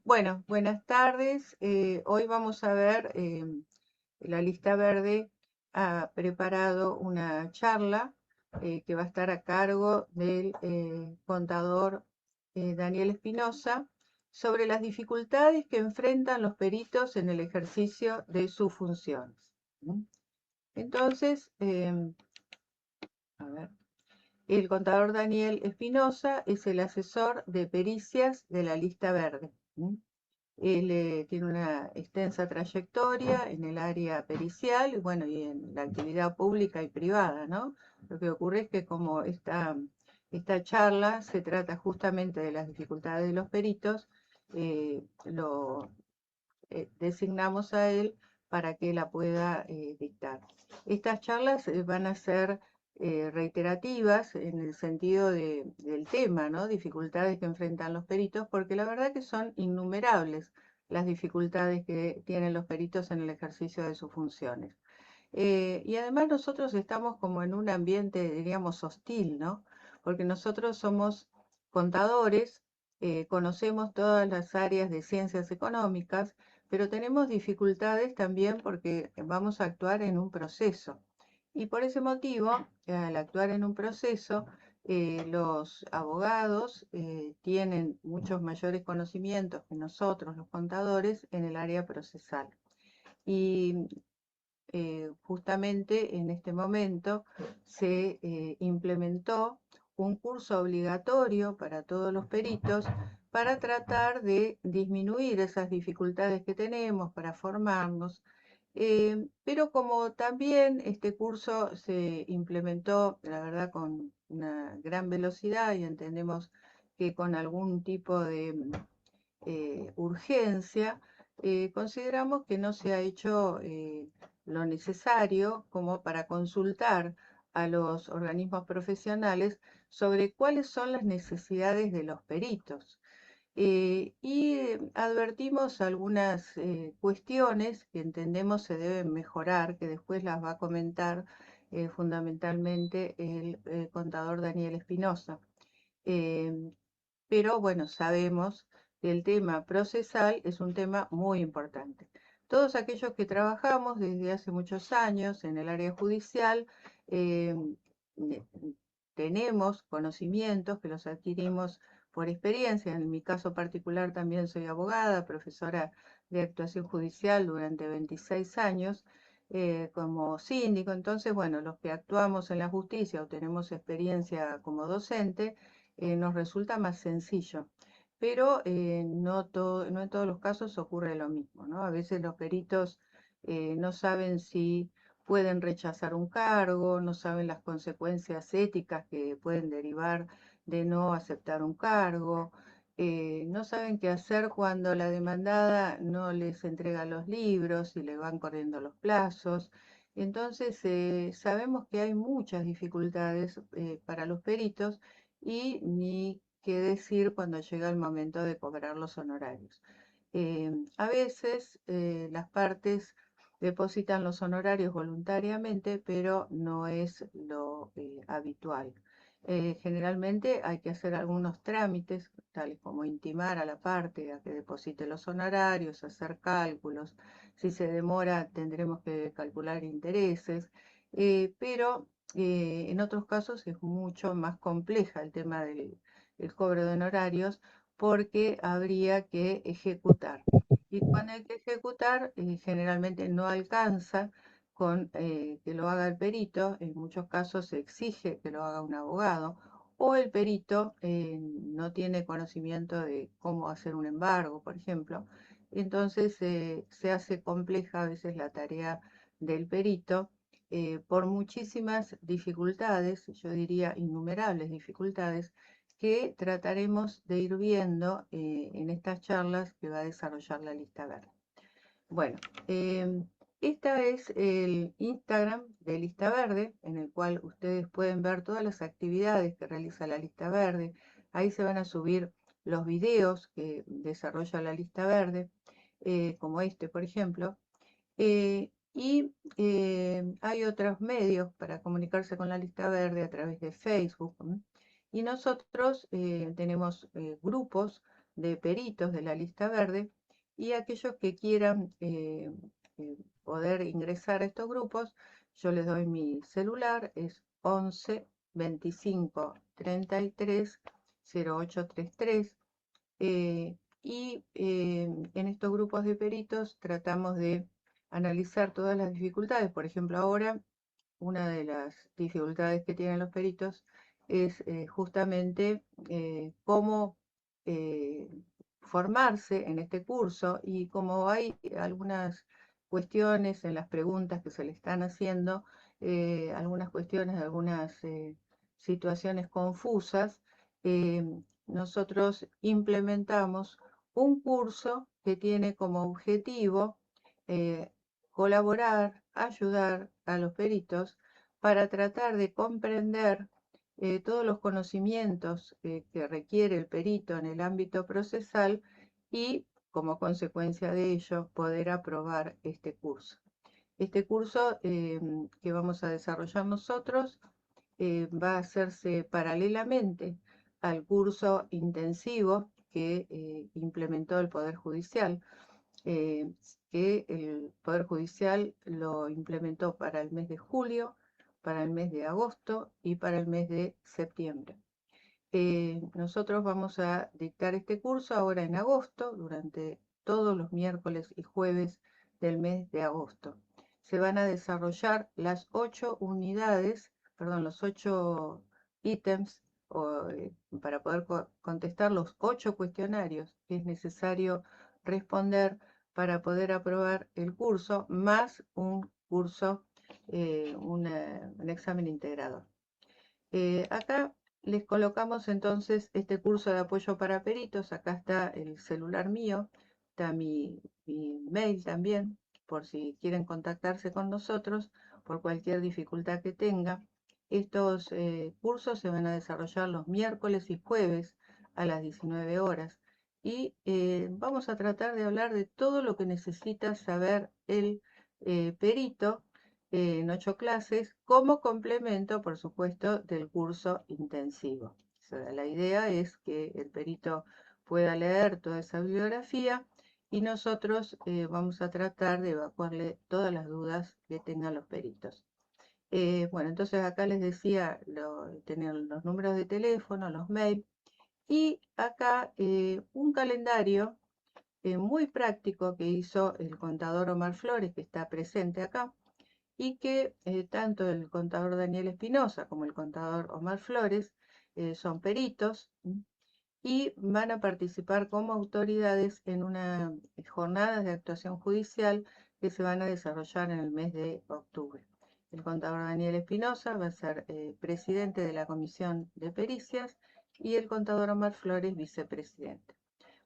Bueno, buenas tardes. Hoy vamos a ver, la Lista Verde ha preparado una charla que va a estar a cargo del contador Daniel Espinosa sobre las dificultades que enfrentan los peritos en el ejercicio de sus funciones. ¿Mm? Entonces, a ver, el contador Daniel Espinosa es el asesor de pericias de la Lista Verde. ¿Mm? Él tiene una extensa trayectoria en el área pericial y bueno, y en la actividad pública y privada, ¿no? Lo que ocurre es que como esta charla se trata justamente de las dificultades de los peritos, lo designamos a él para que la pueda dictar. Estas charlas van a ser reiterativas en el sentido del tema, ¿no? Dificultades que enfrentan los peritos, porque la verdad que son innumerables las dificultades que tienen los peritos en el ejercicio de sus funciones. Y además nosotros estamos como en un ambiente, diríamos, hostil, ¿no? Porque nosotros somos contadores, conocemos todas las áreas de ciencias económicas, pero tenemos dificultades también porque vamos a actuar en un proceso. Y por ese motivo, al actuar en un proceso, los abogados tienen muchos mayores conocimientos que nosotros, los contadores, en el área procesal. Y justamente en este momento se implementó un curso obligatorio para todos los peritos para tratar de disminuir esas dificultades que tenemos para formarnos. Pero como también este curso se implementó, la verdad, con una gran velocidad y entendemos que con algún tipo de urgencia, consideramos que no se ha hecho lo necesario como para consultar a los organismos profesionales sobre cuáles son las necesidades de los peritos. Y advertimos algunas cuestiones que entendemos se deben mejorar, que después las va a comentar fundamentalmente el contador Daniel Espinosa. Eh, pero bueno, sabemos que el tema procesal es un tema muy importante. Todos aquellos que trabajamos desde hace muchos años en el área judicial, eh, ne- tenemos conocimientos que los adquirimos por experiencia. En mi caso particular también soy abogada, profesora de actuación judicial durante 26 años. Como síndico, entonces, bueno, los que actuamos en la justicia o tenemos experiencia como docente, nos resulta más sencillo. Pero no en todos los casos ocurre lo mismo, ¿no? A veces los peritos no saben si pueden rechazar un cargo, no saben las consecuencias éticas que pueden derivar de no aceptar un cargo, no saben qué hacer cuando la demandada no les entrega los libros y le van corriendo los plazos. Entonces, sabemos que hay muchas dificultades para los peritos y ni qué decir cuando llega el momento de cobrar los honorarios. A veces las partes depositan los honorarios voluntariamente, pero no es lo habitual. Generalmente hay que hacer algunos trámites, tales como intimar a la parte a que deposite los honorarios, hacer cálculos. Si se demora, tendremos que calcular intereses, pero en otros casos es mucho más compleja el tema del cobro de honorarios porque habría que ejecutar. Y cuando hay que ejecutar, generalmente no alcanza con que lo haga el perito, en muchos casos se exige que lo haga un abogado, o el perito no tiene conocimiento de cómo hacer un embargo, por ejemplo. Entonces se hace compleja a veces la tarea del perito por muchísimas dificultades, yo diría innumerables dificultades, que trataremos de ir viendo en estas charlas que va a desarrollar la lista verde. Bueno, esta es el Instagram de Lista Verde, en el cual ustedes pueden ver todas las actividades que realiza la Lista Verde. Ahí se van a subir los videos que desarrolla la Lista Verde, como este, por ejemplo. Y hay otros medios para comunicarse con la Lista Verde a través de Facebook. Y nosotros tenemos grupos de peritos de la lista verde, y aquellos que quieran poder ingresar a estos grupos, yo les doy mi celular, es 11 25 33 0833. En estos grupos de peritos tratamos de analizar todas las dificultades. Por ejemplo, ahora una de las dificultades que tienen los peritos es justamente cómo eh, formarse en este curso, y como hay algunas cuestiones en las preguntas que se le están haciendo, algunas cuestiones, algunas situaciones confusas, eh, nosotros implementamos un curso que tiene como objetivo eh, colaborar, ayudar a los peritos para tratar de comprender todos los conocimientos que requiere el perito en el ámbito procesal, y como consecuencia de ello poder aprobar este curso. Este curso que vamos a desarrollar nosotros va a hacerse paralelamente al curso intensivo que implementó el Poder Judicial, eh, que el Poder Judicial lo implementó para el mes de julio, para el mes de agosto y para el mes de septiembre. Nosotros vamos a dictar este curso ahora en agosto, durante todos los miércoles y jueves del mes de agosto. Se van a desarrollar las 8 unidades, perdón, los 8 ítems para poder contestar los 8 cuestionarios que es necesario responder para poder aprobar el curso, más un curso, un examen integrador. Acá les colocamos entonces este curso de apoyo para peritos. Acá está el celular mío, está mi mail también, por si quieren contactarse con nosotros por cualquier dificultad que tenga. Estos cursos se van a desarrollar los miércoles y jueves a las 19 horas, y vamos a tratar de hablar de todo lo que necesita saber el perito en 8 clases, como complemento, por supuesto, del curso intensivo. O sea, la idea es que el perito pueda leer toda esa bibliografía, y nosotros vamos a tratar de evacuarle todas las dudas que tengan los peritos. Bueno, entonces acá les decía tener los números de teléfono, los mails, y acá un calendario muy práctico que hizo el contador Omar Flores, que está presente acá, y que tanto el contador Daniel Espinosa como el contador Omar Flores son peritos y van a participar como autoridades en una jornada de actuación judicial que se van a desarrollar en el mes de octubre. El contador Daniel Espinosa va a ser presidente de la Comisión de Pericias, y el contador Omar Flores vicepresidente.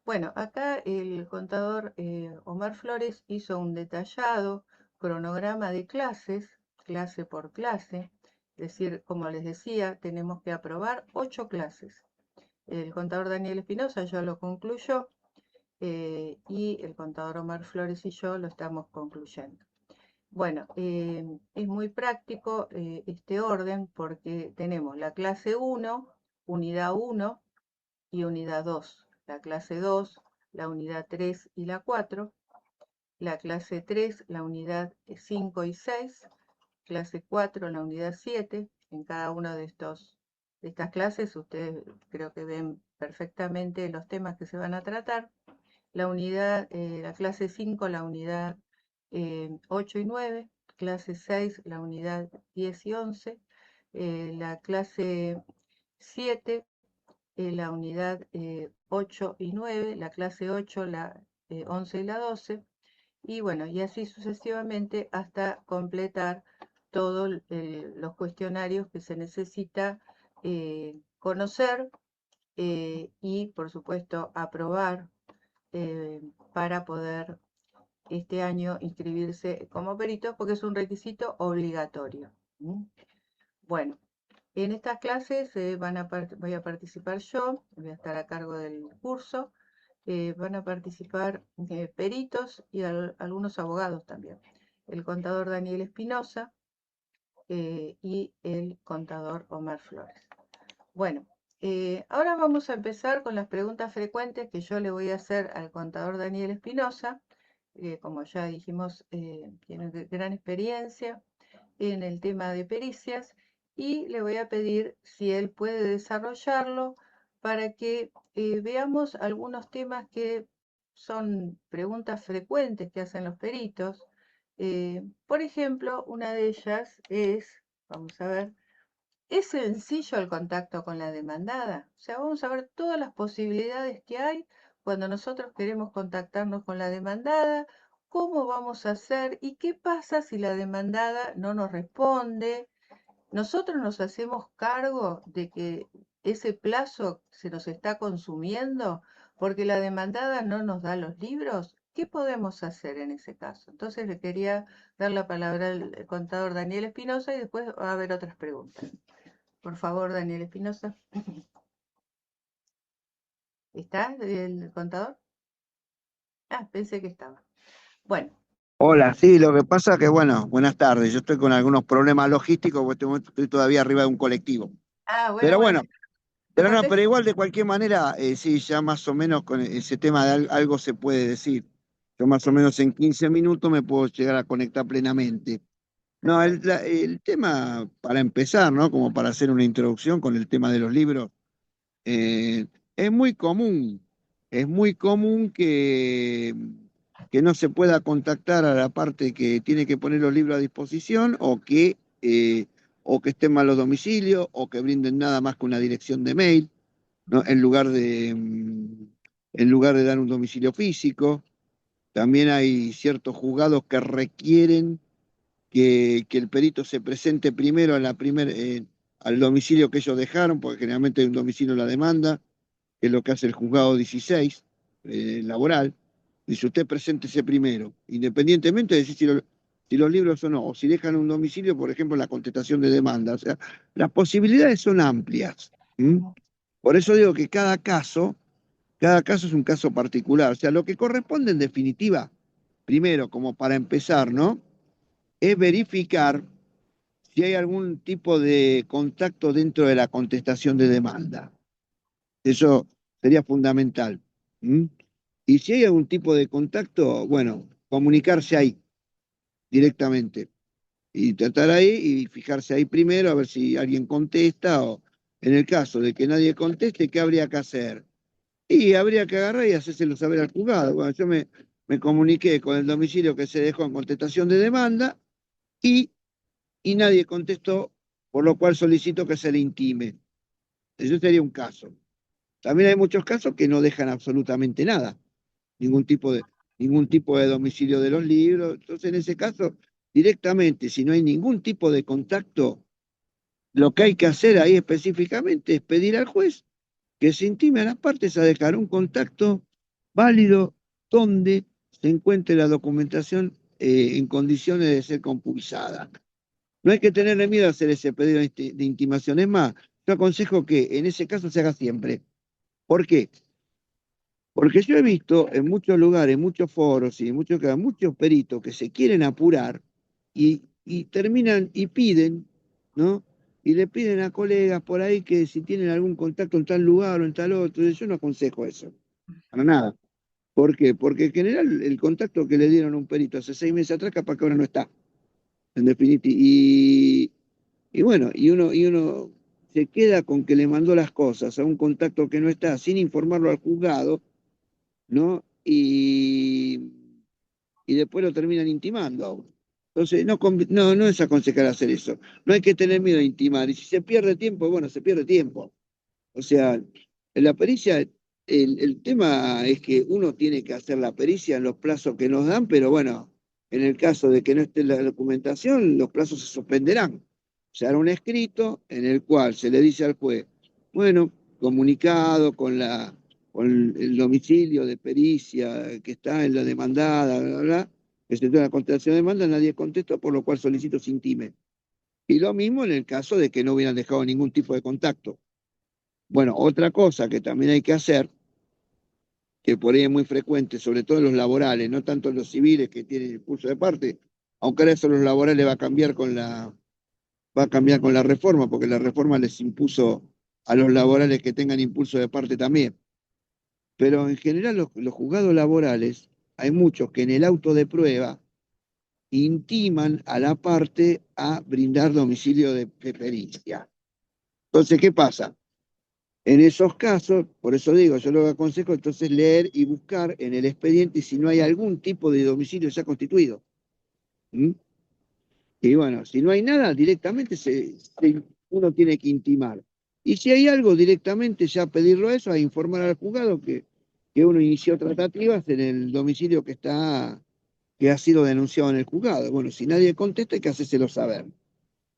Bueno, acá el contador Omar Flores hizo un detallado cronograma de clases, clase por clase. Es decir, como les decía, tenemos que aprobar 8 clases. El contador Daniel Espinosa ya lo concluyó, y el contador Omar Flores y yo lo estamos concluyendo. Bueno, es muy práctico este orden, porque tenemos la clase 1, unidad 1 y unidad 2, la clase 2, la unidad 3 y la 4, la clase 3, la unidad 5 y 6, clase 4, la unidad 7. En cada una de estas clases ustedes creo que ven perfectamente los temas que se van a tratar. La clase 5, la unidad 8 y 9, clase 6, la unidad 10 y 11, la clase 7, la unidad 8 y 9, la clase 8, la 11 y la 12, y bueno, y así sucesivamente hasta completar todos los cuestionarios que se necesita conocer y, por supuesto, aprobar para poder este año inscribirse como perito, porque es un requisito obligatorio. ¿Mm? Bueno, en estas clases voy a participar yo, voy a estar a cargo del curso. Van a participar peritos y algunos abogados también. El contador Daniel Espinosa y el contador Omar Flores. Bueno, Ahora vamos a empezar con las preguntas frecuentes que yo le voy a hacer al contador Daniel Espinosa. Como ya dijimos, tiene gran experiencia en el tema de pericias y le voy a pedir si él puede desarrollarlo para que veamos algunos temas que son preguntas frecuentes que hacen los peritos. Por ejemplo, una de ellas es, vamos a ver, ¿es sencillo el contacto con la demandada? O sea, vamos a ver todas las posibilidades que hay cuando nosotros queremos contactarnos con la demandada, cómo vamos a hacer y qué pasa si la demandada no nos responde. Nosotros nos hacemos cargo de que ese plazo se nos está consumiendo porque la demandada no nos da los libros. ¿Qué podemos hacer en ese caso? Entonces le quería dar la palabra al contador Daniel Espinosa y después va a haber otras preguntas. Por favor, Daniel Espinosa. ¿Está el contador? Ah, pensé que estaba. Bueno, Hola, sí, lo que pasa que, bueno, buenas tardes. Yo estoy con algunos problemas logísticos porque este momento estoy todavía arriba de un colectivo. bueno, Pero bueno, bueno, pero no, contesto. pero igual de cualquier manera, sí, ya más o menos con ese tema de algo se puede decir. Yo más o menos en 15 minutos me puedo llegar a conectar plenamente. No, Perfecto. el tema, para empezar, ¿no? Como para hacer una introducción con el tema de los libros, eh, es es muy común que no se pueda contactar a la parte que tiene que poner los libros a disposición o que estén mal los domicilios o que brinden nada más que una dirección de mail, ¿no? En lugar de dar un domicilio físico. También hay ciertos juzgados que requieren que el perito se presente primero al domicilio que ellos dejaron, porque generalmente hay un domicilio en la demanda, que es lo que hace el juzgado 16 laboral. Dice, usted preséntese primero, independientemente de si los libros o no, o si dejan un domicilio, por ejemplo, en la contestación de demanda. O sea, las posibilidades son amplias. ¿M? Por eso digo que cada caso es un caso particular. O sea, lo que corresponde en definitiva, primero, como para empezar, ¿no? Es verificar si hay algún tipo de contacto dentro de la contestación de demanda. Eso sería fundamental. ¿M? Y si hay algún tipo de contacto, bueno, comunicarse ahí directamente y tratar ahí y fijarse ahí primero a ver si alguien contesta o en el caso de que nadie conteste, ¿qué habría que hacer? Y habría que agarrar y hacérselo saber al juzgado. Bueno, me comuniqué con el domicilio que se dejó en contestación de demanda y, y nadie contestó, por lo cual solicito que se le intime. Eso sería un caso. También hay muchos casos que no dejan absolutamente nada, ningún tipo de, ningún tipo de domicilio de los libros. Entonces, en ese caso, directamente, si no hay ningún tipo de contacto, lo que hay que hacer ahí específicamente es pedir al juez que se intime a las partes a dejar un contacto válido donde se encuentre la documentación en condiciones de ser compulsada. No hay que tenerle miedo a hacer ese pedido de intimación. Es más, yo aconsejo que en ese caso se haga siempre. ¿Por qué? Porque yo he visto en muchos lugares, en muchos foros y en muchos peritos que se quieren apurar y terminan y piden, ¿no? Y le piden a colegas por ahí que si tienen algún contacto en tal lugar o en tal otro. Yo no aconsejo eso, para nada. ¿Por qué? Porque en general el contacto que le dieron a un perito hace 6 meses atrás, capaz que ahora no está, en definitiva. Y bueno, y uno se queda con que le mandó las cosas a un contacto que no está sin informarlo al juzgado, ¿no? Y después lo terminan intimando a uno. Entonces, no es aconsejar hacer eso. No hay que tener miedo a intimar. Y si se pierde tiempo, bueno, se pierde tiempo. O sea, en la pericia, el tema es que uno tiene que hacer la pericia en los plazos que nos dan, pero bueno, en el caso de que no esté la documentación, los plazos se suspenderán. Se hará un escrito en el cual se le dice al juez, bueno, comunicado con el domicilio de pericia que está en la demandada, bla, bla, bla, que se dio la contestación de demanda, nadie contestó, por lo cual solicito se intime. Y lo mismo en el caso de que no hubieran dejado ningún tipo de contacto. Bueno, otra cosa que también hay que hacer, que por ahí es muy frecuente, sobre todo en los laborales, no tanto en los civiles que tienen el curso de parte, aunque ahora eso en los laborales va a cambiar con la reforma, porque la reforma les impuso a los laborales que tengan impulso de parte también. Pero en general los juzgados laborales, hay muchos que en el auto de prueba intiman a la parte a brindar domicilio de pericia. Entonces, ¿qué pasa? En esos casos, por eso digo, yo lo aconsejo entonces leer y buscar en el expediente si no hay algún tipo de domicilio ya constituido. ¿Mm? Y bueno, si no hay nada, directamente uno tiene que intimar. Y si hay algo, directamente ya pedirlo a eso, a informar al juzgado que uno inició tratativas en el domicilio que ha sido denunciado en el juzgado. Bueno, si nadie contesta, hay que hacérselo saber.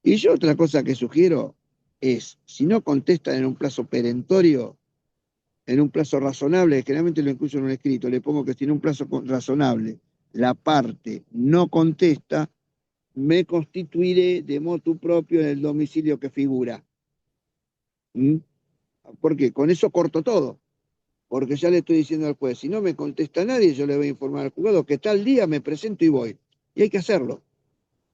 Y yo otra cosa que sugiero es, si no contestan en un plazo perentorio, en un plazo razonable, generalmente lo incluyo en un escrito, le pongo que si en un plazo razonable la parte no contesta, me constituiré de motu propio en el domicilio que figura. ¿Mm? Porque con eso corto todo, porque ya le estoy diciendo al juez, si no me contesta nadie, yo le voy a informar al juzgado que tal día me presento y voy. Y hay que hacerlo.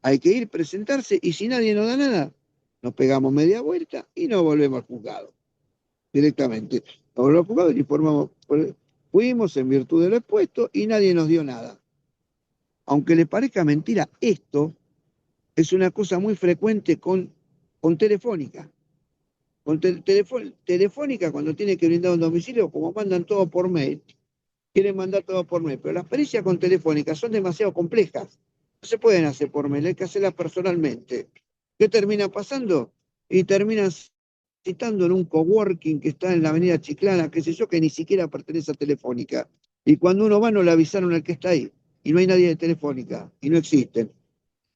Hay que ir, presentarse, y si nadie nos da nada, nos pegamos media vuelta y nos volvemos al juzgado directamente. Nos volvemos al juzgado y informamos, fuimos en virtud de lo expuesto y nadie nos dio nada. Aunque le parezca mentira, esto es una cosa muy frecuente con Telefónica. Con Telefónica, cuando tiene que brindar un domicilio, como mandan todo por mail, quieren mandar todo por mail, pero las pericias con Telefónica son demasiado complejas. No se pueden hacer por mail, hay que hacerlas personalmente. ¿Qué termina pasando? Y terminan citando en un coworking que está en la avenida Chiclana, qué sé yo, que ni siquiera pertenece a Telefónica. Y cuando uno va, no le avisaron al que está ahí. Y no hay nadie de Telefónica, y no existen.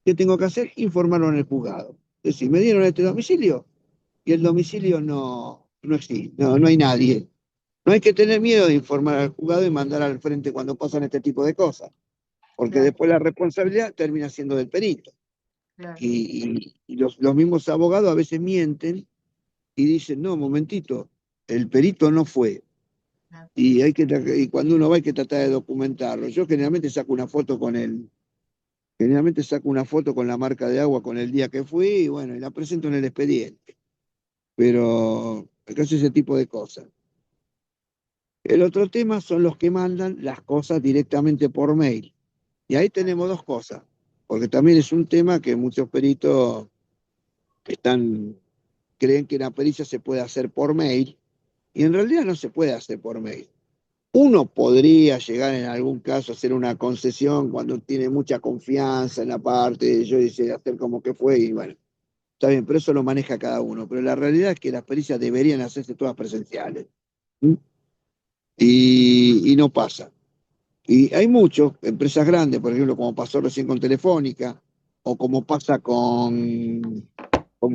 ¿Qué tengo que hacer? Informarlo en el juzgado. Es decir, me dieron este domicilio y el domicilio no existe, no hay nadie. No hay que tener miedo de informar al juzgado y mandar al frente cuando pasan este tipo de cosas, porque Claro, después la responsabilidad termina siendo del perito. claro, Y los mismos abogados a veces mienten y dicen, no, momentito, el perito no fue. claro. Y cuando uno va hay que tratar de documentarlo. Yo generalmente saco una foto con la marca de agua con el día que fui y bueno, y la presento en el expediente. Pero acá es ese tipo de cosas. El otro tema son los que mandan las cosas directamente por mail. Y ahí tenemos dos cosas, porque también es un tema que muchos peritos creen que la pericia se puede hacer por mail, y en realidad no se puede hacer por mail. Uno podría llegar en algún caso a hacer una concesión cuando tiene mucha confianza en la parte, yo hice hacer como que fue, y bueno, está bien, pero eso lo maneja cada uno. Pero la realidad es que las pericias deberían hacerse todas presenciales. ¿Mm? Y no pasa. Y hay muchos, empresas grandes, por ejemplo, como pasó recién con Telefónica, o como pasa como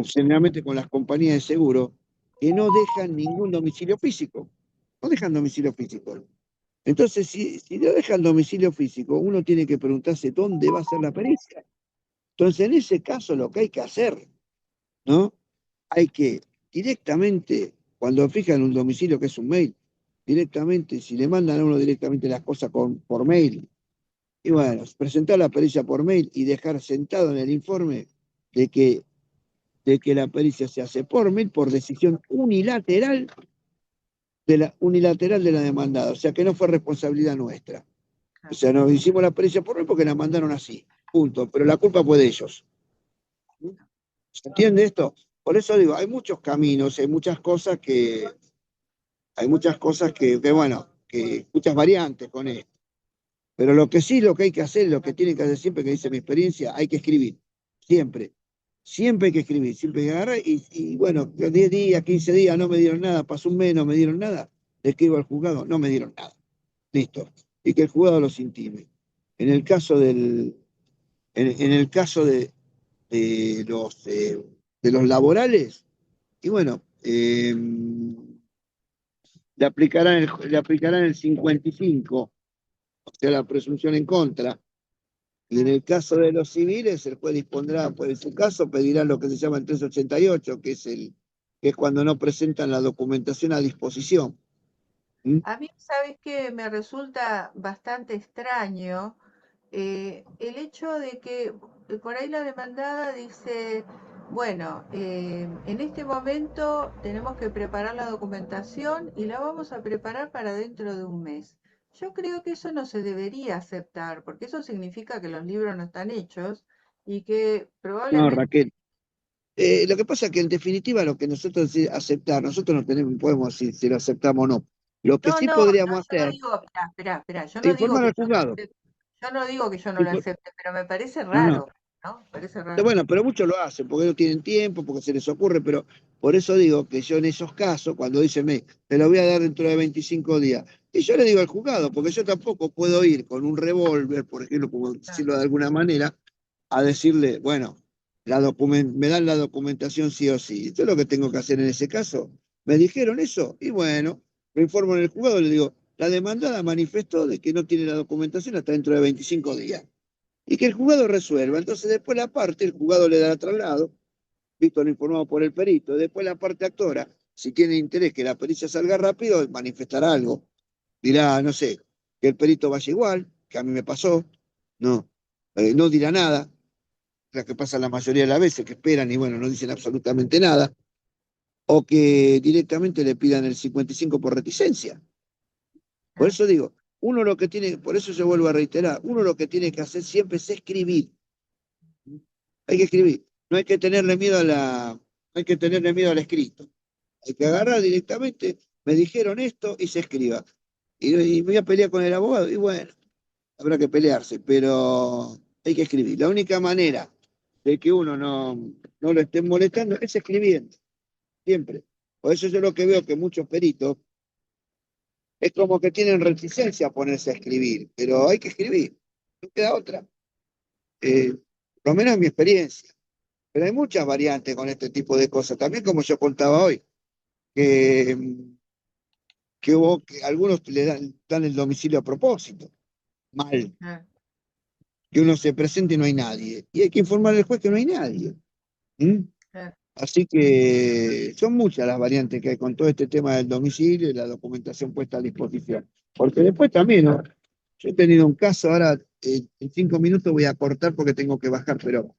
generalmente con las compañías de seguro, que no dejan ningún domicilio físico. No dejan domicilio físico. Entonces, si no dejan domicilio físico, uno tiene que preguntarse dónde va a ser la pericia. Entonces, en ese caso, lo que hay que hacer, ¿no? Hay que directamente, cuando fijan un domicilio que es un mail, directamente, si le mandan a uno directamente las cosas por mail, y bueno, presentar la pericia por mail y dejar sentado en el informe de que, de que la pericia se hace por mail por decisión unilateral de la demandada, o sea que no fue responsabilidad nuestra. O Claro. sea, nos hicimos la pericia por mail porque la mandaron así, punto, pero la culpa fue de ellos. ¿Se entiende esto? Por eso digo, hay muchos caminos, bueno, muchas variantes con esto. Pero lo que sí, lo que hay que hacer, lo que tienen que hacer siempre, que dice mi experiencia, hay que escribir. Siempre. Siempre hay que escribir. Siempre hay que agarrar y bueno, 10 días, 15 días, no me dieron nada, pasó un mes, no me dieron nada. Le escribo al juzgado, no me dieron nada. Listo. Y que el juzgado los intime. En el caso en el caso de de los laborales, y bueno, le aplicarán el 55, o sea, la presunción en contra. Y en Claro. el caso de los civiles, el juez dispondrá, pues en su caso pedirá lo que se llama el 388, que es cuando no presentan la documentación a disposición. ¿Mm? A mí, ¿sabes qué? Me resulta bastante extraño el hecho de que por ahí la demandada dice, Bueno, en este momento tenemos que preparar la documentación y la vamos a preparar para dentro de un mes. Yo creo que eso no se debería aceptar, porque eso significa que los libros no están hechos y que No, probablemente... Raquel. Lo que pasa es que en definitiva lo que nosotros aceptar, nosotros no tenemos, podemos decir si lo aceptamos o no. Lo que No, sí no, no, podríamos yo no hacer digo, espera, yo es no digo informar que al yo no juzgado. acepte, yo no digo que yo no lo acepte, pero me parece No, no. raro, ¿no? Parece raro. Bueno, pero muchos lo hacen porque no tienen tiempo, porque se les ocurre, pero por eso digo que yo en esos casos, cuando dicen, te lo voy a dar dentro de 25 días, y yo le digo al juzgado, porque yo tampoco puedo ir con un revólver, por ejemplo, como Claro, decirlo de alguna manera, a decirle, bueno, me dan la documentación sí o sí. Yo lo que tengo que hacer en ese caso, me dijeron eso, y bueno, lo informo en el juzgado, le digo, la demandada manifestó de que no tiene la documentación hasta dentro de 25 días y que el juzgado resuelva. Entonces, después la parte, el juzgado le dará traslado, visto lo informado por el perito. Después la parte actora, si tiene interés que la pericia salga rápido, manifestará algo. Dirá, no sé, que el perito vaya igual, que a mí me pasó. No, no dirá nada, la que pasa la mayoría de las veces, que esperan y bueno, no dicen absolutamente nada. O que directamente le pidan el 55 por reticencia. Por claro, eso digo, uno lo que tiene, por eso yo vuelvo a reiterar, uno lo que tiene que hacer siempre es escribir. Hay que escribir. No hay que tenerle miedo no hay que tenerle miedo al escrito. Hay que agarrar directamente, me dijeron esto y se escriba. Y me voy a pelear con el abogado, y bueno, habrá que pelearse, pero hay que escribir. La única manera de que uno no lo esté molestando es escribiendo, siempre. Por eso yo lo que veo que muchos peritos es como que tienen reticencia a ponerse a escribir, pero hay que escribir, no queda otra. Por lo menos en mi experiencia. Pero hay muchas variantes con este tipo de cosas. También como yo contaba hoy, que, que algunos dan el domicilio a propósito, mal, claro, que uno se presente y no hay nadie. Y hay que informar al juez que no hay nadie. ¿Mm? claro. Así que son muchas las variantes que hay con todo este tema del domicilio y la documentación puesta a disposición. Porque después también, ¿no? Yo he tenido un caso, ahora en 5 minutos voy a cortar porque tengo que bajar, pero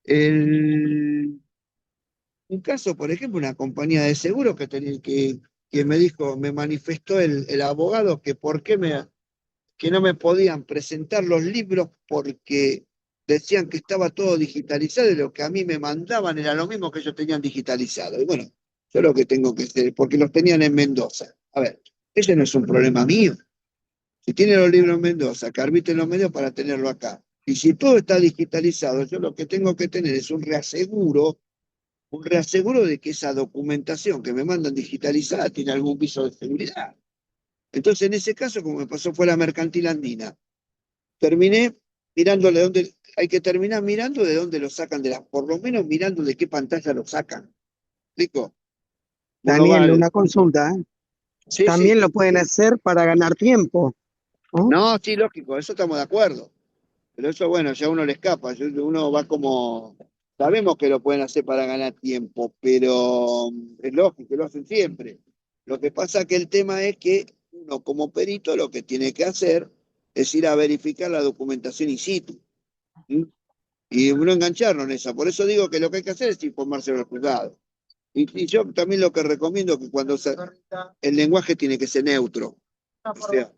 el, un caso, por ejemplo, una compañía de seguros que me dijo, me manifestó el abogado que que no me podían presentar los libros porque decían que estaba todo digitalizado y lo que a mí me mandaban era lo mismo que ellos tenían digitalizado. Y bueno, yo lo que tengo que hacer, porque los tenían en Mendoza. A ver, ese no es un problema mío. Si tiene los libros en Mendoza, que arbitren los medios para tenerlo acá. Y si todo está digitalizado, yo lo que tengo que tener es un reaseguro de que esa documentación que me mandan digitalizada tiene algún viso de seguridad. Entonces, en ese caso, como me pasó, fue la mercantil andina. Terminé mirándole dónde, hay que terminar mirando de dónde lo sacan, por lo menos mirando de qué pantalla lo sacan. ¿Explico? Uno va Daniel, al. una consulta, ¿eh? Sí, sí. También lo pueden hacer para ganar tiempo, ¿no? No, sí, lógico, eso estamos de acuerdo. Pero eso, bueno, ya uno le escapa, uno va como. Sabemos que lo pueden hacer para ganar tiempo, pero es lógico, lo hacen siempre. Lo que pasa que el tema es que uno como perito lo que tiene que hacer es ir a verificar la documentación in situ. ¿Sí? Y uno engancharlo en esa. Por eso digo que lo que hay que hacer es informarse al juzgado. Y yo también lo que recomiendo es que el lenguaje tiene que ser neutro. O sea,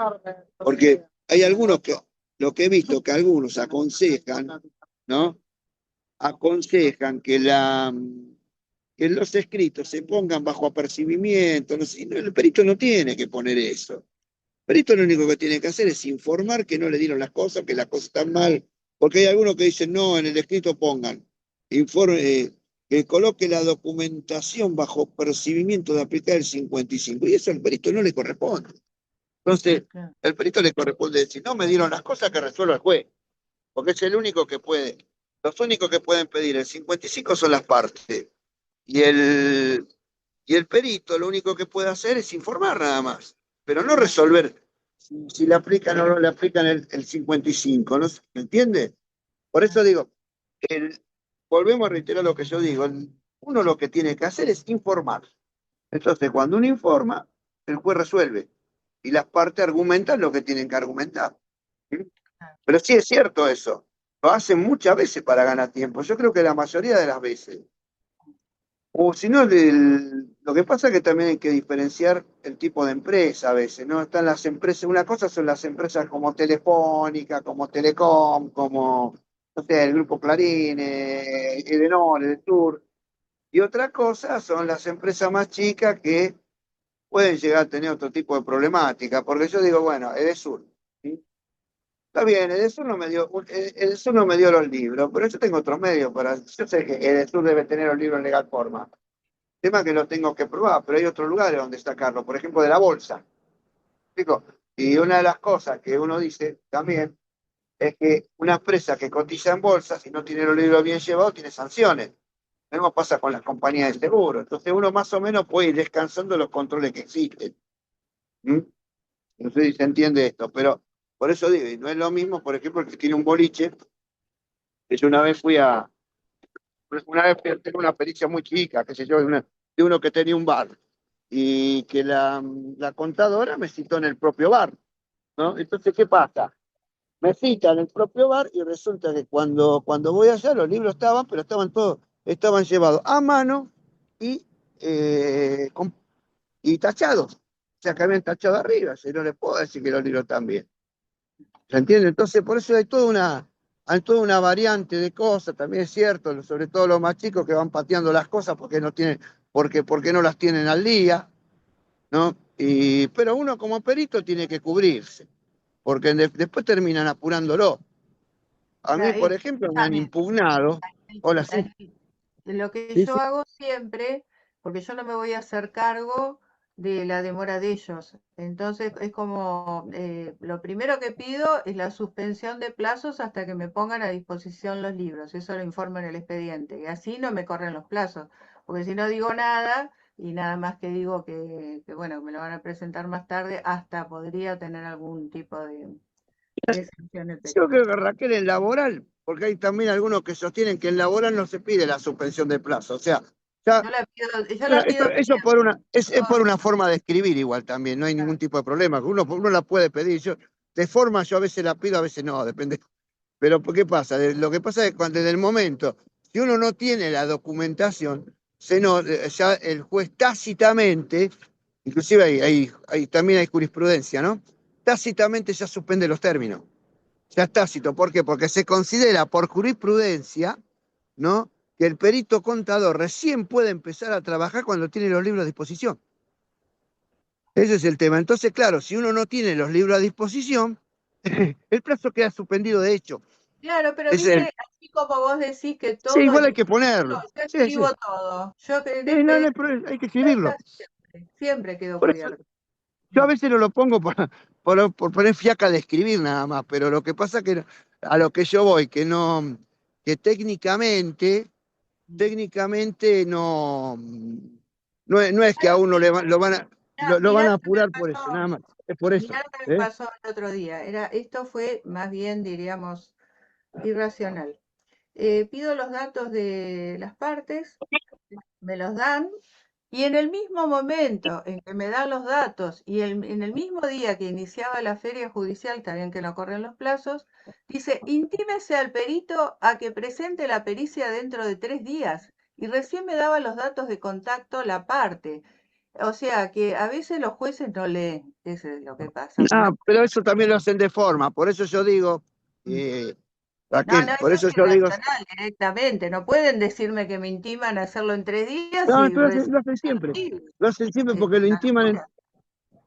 porque hay algunos que, lo que he visto, que algunos aconsejan, ¿no? Aconsejan que los escritos se pongan bajo apercibimiento. No sé, el perito no tiene que poner eso. El perito lo único que tiene que hacer es informar que no le dieron las cosas, que las cosas están mal. Porque hay algunos que dicen, no, en el escrito pongan, informe, que coloque la documentación bajo percibimiento de aplicar el 55. Y eso al perito no le corresponde. Entonces, Claro. el perito le corresponde decir, no me dieron las cosas que resuelva el juez, porque es el único que puede. Los únicos que pueden pedir el 55 son las partes. Y y el perito lo único que puede hacer es informar nada más, pero no resolver si le aplican o no le aplican el 55, ¿no? ¿Me entiende? Por eso digo, el, volvemos a reiterar lo que yo digo, uno lo que tiene que hacer es informar. Entonces, cuando uno informa, el juez resuelve y las partes argumentan lo que tienen que argumentar. ¿Sí? Pero sí es cierto eso. lo hacen muchas veces para ganar tiempo. Yo creo que la mayoría de las veces. O si no, lo que pasa es que también hay que diferenciar el tipo de empresa a veces, ¿no? Están las empresas, una cosa son las empresas como Telefónica, como Telecom, como, no sé, el Grupo Clarín, Edenor, Edetur, y otra cosa son las empresas más chicas que pueden llegar a tener otro tipo de problemática, porque yo digo, bueno, Edesur, ¿sí? Está bien, Edesur no me dio, Edesur no me dio los libros, pero yo tengo otros medios para, yo sé que Edesur debe tener los libros en legal forma. Tema que lo tengo que probar, pero hay otros lugares donde sacarlo, por ejemplo, de la bolsa. ¿Explico? Y una de las cosas que uno dice también es que una empresa que cotiza en bolsa, si no tiene los libros bien llevados, tiene sanciones. Lo mismo pasa con las compañías de seguro. Entonces uno más o menos puede ir descansando los controles que existen. ¿Mm? No sé si se entiende esto, pero por eso digo, y no es lo mismo, por ejemplo, el que tiene un boliche, que yo una vez tengo una pericia muy chica, qué sé yo, de uno que tenía un bar, y que la contadora me citó en el propio bar, ¿no? Entonces, ¿qué pasa? Me cita en el propio bar y resulta que cuando voy allá los libros estaban, pero estaban llevados a mano y, y tachados. O sea, que habían tachado arriba, si no le puedo decir que los libros están bien. ¿Se entiende? Entonces, por eso hay toda una variante de cosas, también es cierto, sobre todo los más chicos que van pateando las cosas porque no las tienen al día, ¿no? Pero uno como perito tiene que cubrirse, porque después terminan apurándolo. A mí, por ejemplo, me han Escúchame, impugnado. Hola, sí. Daniel, lo que Sí, yo sí. hago siempre, porque yo no me voy a hacer cargo de la demora de ellos. Entonces es como, lo primero que pido es la suspensión de plazos hasta que me pongan a disposición los libros. Eso lo informo en el expediente. Y así no me corren los plazos. Porque si no digo nada, y nada más que digo bueno, me lo van a presentar más tarde, hasta podría tener algún tipo de sanción el Yo perito. creo que Raquel en laboral, porque hay también algunos que sostienen que en laboral no se pide la suspensión de plazo. O sea, ya, Yo la pido eso siempre. es por una forma de escribir igual también, no hay ningún tipo de problema. Uno la puede pedir. De forma yo a veces la pido, a veces no, depende. Pero ¿qué pasa? Lo que pasa es que cuando en el momento, si uno no tiene la documentación, ya el juez tácitamente, inclusive también hay jurisprudencia, ¿no? Tácitamente ya suspende los términos. Ya es tácito. ¿Por qué? Porque se considera por jurisprudencia, ¿no? Que el perito contador recién puede empezar a trabajar cuando tiene los libros a disposición. Ese es el tema. Entonces, claro, si uno no tiene los libros a disposición, el plazo queda suspendido de hecho. Claro, pero Es el, viste, así como vos decís que sí, todo hay igual que hay que escribirlo, ponerlo. yo Sí, sí. escribo todo. Yo que en Sí, no, no hay expediente problema, hay que escribirlo. siempre quedo Por eso, cubierto. yo a Mm. veces no lo pongo por poner fiaca de escribir nada más, pero lo que pasa que a lo que yo voy, que técnicamente no es que a uno lo van Mirá a lo que me apurar por eso, pasó, nada más. Es por eso. mirá lo que me ¿Eh? pasó el otro día. Esto fue más bien, diríamos, irracional. Pido los datos de las partes, me los dan. Y en el mismo momento en que me dan los datos y en el mismo día que iniciaba la feria judicial, también que no corren los plazos, dice, intímese al perito a que presente la pericia dentro de 3 días. Y recién me daba los datos de contacto la parte. O sea que a veces los jueces no leen, eso es lo que pasa. Ah, pero eso también lo hacen de forma, por eso yo digo, Mm. No, Raquel, no, por eso eso es yo digo, irracional directamente. No pueden decirme que me intiman a hacerlo en 3 días no, y pero recién lo hacen siempre es porque lo una intiman. locura.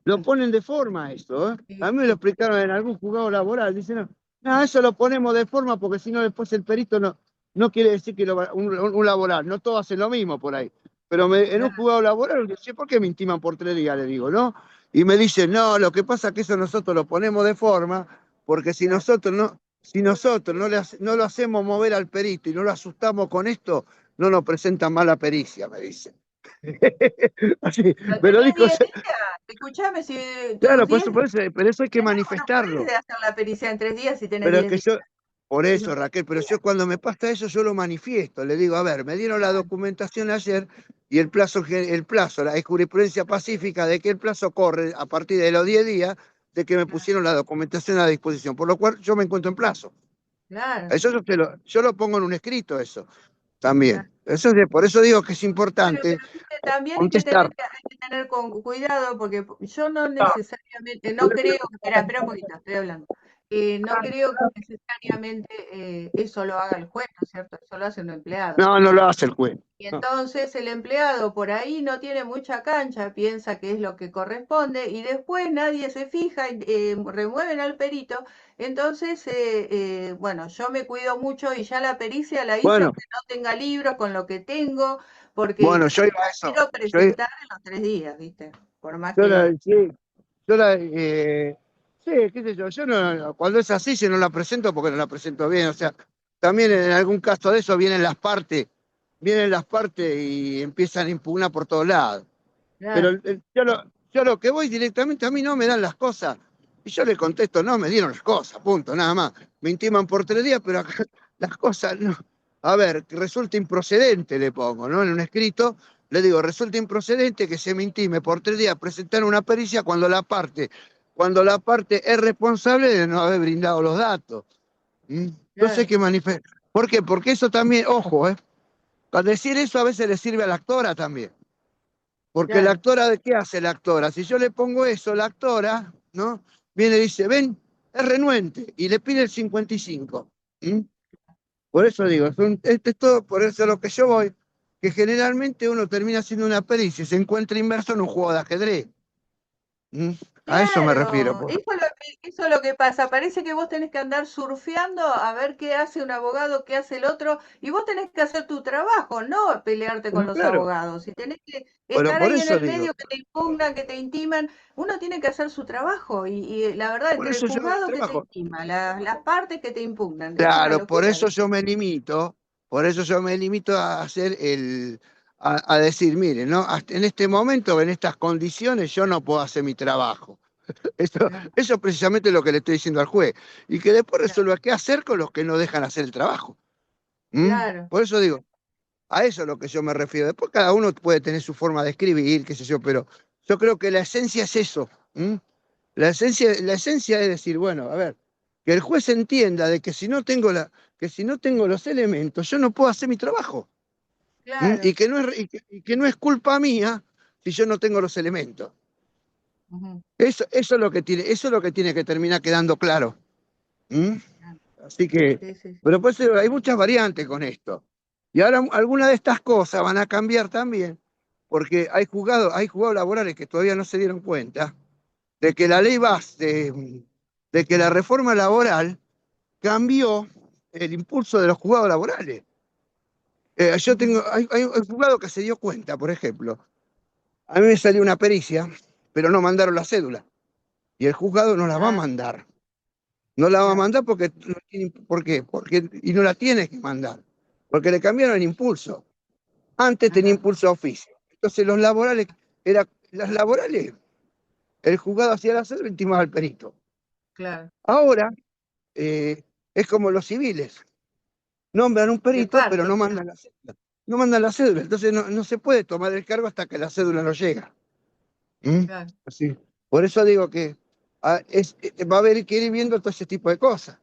Lo ponen de forma esto, ¿eh? Sí, A mí me lo sí. explicaron en algún juzgado laboral. Dicen, no, no, eso lo ponemos de forma porque si no después el perito no quiere decir que un laboral. No todos hacen lo mismo por ahí. Pero en un juzgado laboral, dice, ¿por qué me intiman por 3 días? Le digo, ¿no? Y me dicen, no, lo que pasa es que eso nosotros lo ponemos de forma porque Claro. si nosotros no lo hacemos mover al perito y no lo asustamos con esto, no nos presentan mala pericia, me dicen. Así, Pero me lo tenés dijo. 10 días. Escuchame, si tus Claro, 10 pero eso hay que no puedes manifestarlo. hacer la pericia en 3 días si tenés Pero es 10 que días. yo, por Y no eso, Raquel, pero yo cuando me pasa eso, yo lo manifiesto. Le digo, a ver, me dieron la documentación ayer y hay jurisprudencia pacífica de que el plazo corre a partir de los 10 días de que me pusieron la documentación a disposición, por lo cual yo me encuentro en plazo. claro, Eso yo lo pongo en un escrito, eso claro. también. Por eso digo que es Bueno, importante pero viste, también contestar. hay que tener con cuidado porque yo no necesariamente, no creo, espera un poquito, estoy hablando. No creo que necesariamente eso lo haga el juez, ¿no es cierto? Eso lo hace un empleado. No, no lo hace el juez. Y No. entonces el empleado por ahí no tiene mucha cancha, piensa que es lo que corresponde y después nadie se fija, y, remueven al perito. Entonces, bueno, yo me cuido mucho y ya la pericia la hice Bueno, aunque no tenga libros con lo que tengo, bueno, porque yo iba a eso. quiero presentar en los 3 días, ¿viste? Por más Yo que... la, sí, yo la, sí, qué sé yo no, cuando es así, si no la presento porque no la presento bien, o sea, también en algún caso de eso vienen las partes y empiezan a impugnar por todos lados. Pero Claro, yo lo que voy directamente, a mí no me dan las cosas, y yo le contesto, no me dieron las cosas, punto, nada más. Me intiman por 3 días, pero acá las cosas no. A ver, que resulta improcedente, le pongo, ¿no? En un escrito, le digo, resulta improcedente que se me intime por 3 días presentar una pericia cuando la parte es responsable de no haber brindado los datos. ¿Mm? Entonces hay claro, que manifestar. ¿Por qué? Porque eso también, ojo, al decir eso a veces le sirve a la actora también. Porque la claro, actora, ¿de qué hace la actora? Si yo le pongo eso, la actora, ¿no? Viene y dice, ven, es renuente, y le pide el 55. ¿Mm? Por eso digo, este es todo, por eso es lo que yo voy, que generalmente uno termina haciendo una pericia y se encuentra inmerso en un juego de ajedrez. ¿Mm? A eso me refiero, claro. pues. Eso es lo que pasa. Parece que vos tenés que andar surfeando a ver qué hace un abogado, qué hace el otro, y vos tenés que hacer tu trabajo, no pelearte con Pero los claro, abogados. Y tenés que pero estar por ahí en eso el digo, medio que te impugnan, que te intiman. Uno tiene que hacer su trabajo. Y la verdad, por entre el eso yo hago el juzgado que te trabajo. intima, las partes que te impugnan, es una Claro, locura. por eso yo me limito a hacer a decir, mire, ¿no? En este momento, en estas condiciones, yo no puedo hacer mi trabajo. Claro, Eso es precisamente lo que le estoy diciendo al juez. Y que después claro, resuelva qué hacer con los que no dejan hacer el trabajo. ¿Mm? claro, Por eso digo, a eso es lo que yo me refiero. Después cada uno puede tener su forma de escribir, qué sé yo, pero yo creo que la esencia es eso. ¿Mm? La esencia es decir, bueno, a ver, que el juez entienda de que que si no tengo los elementos, yo no puedo hacer mi trabajo. ¿Mm? claro. Y que no es culpa mía si yo no tengo los elementos. Ujú, Eso es lo que eso es lo que tiene que terminar quedando claro. ¿Mm? claro. Así que, Sí, sí, sí. pero pues hay muchas variantes con esto. Y ahora algunas de estas cosas van a cambiar también, porque hay juzgados laborales que todavía no se dieron cuenta de que la ley de que la reforma laboral cambió el impulso de los juzgados laborales. Ujú, Hay un juzgado que se dio cuenta, por ejemplo, a mí me salió una pericia, pero no mandaron la cédula. Y el juzgado no la va a claro, mandar. No la va a claro. mandar porque, ¿por qué? Y no la tiene que mandar, porque le cambiaron el impulso. Antes tenía Ajá, impulso a oficio. Entonces las laborales, el juzgado hacía la cédula y intimaba al perito. claro. Ahora eh, es como los civiles. Nombran un De perito, pero parte, no claro, mandan la cédula. No mandan la cédula, entonces no se puede tomar el cargo hasta que la cédula no llega. ¿Mm? claro. Así. Por eso digo que va a haber que ir viendo todo ese tipo de cosas,